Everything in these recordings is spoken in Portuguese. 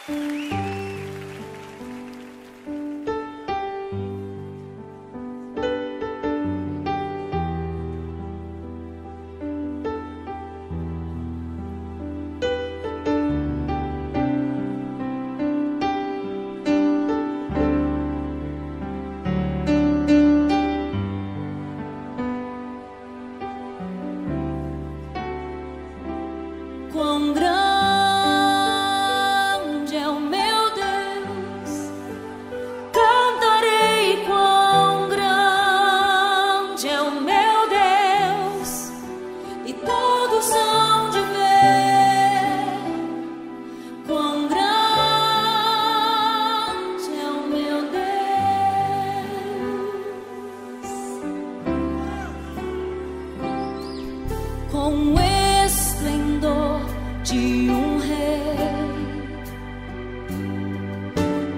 Quão grande é o meu Deus, cantarei quão grande é o meu Deus, e todos hão de ver quão grande é o meu Deus. Com esplendor de um rei,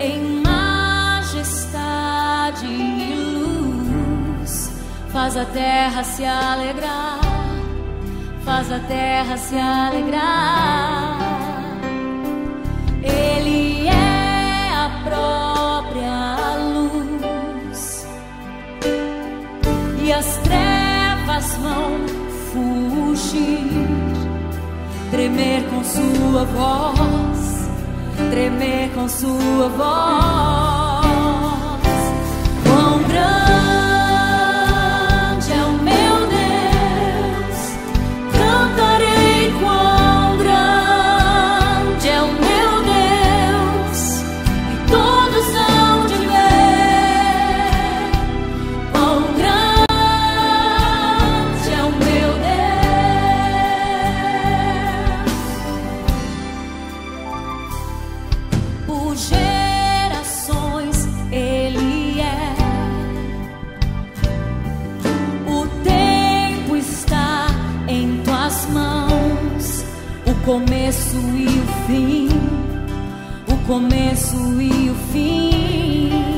em majestade e luz, faz a terra se alegrar, faz a terra se alegrar. Ele é a própria luz, e as trevas vão fugir, tremer com sua voz, tremer com sua voz. Quão grande é o meu Deus, cantarei quão grande é o meu Deus, e todos hão de ver quão grande é o meu Deus. Por gerações Ele é, o tempo está em tuas mãos, o começo e o fim, o começo e o fim.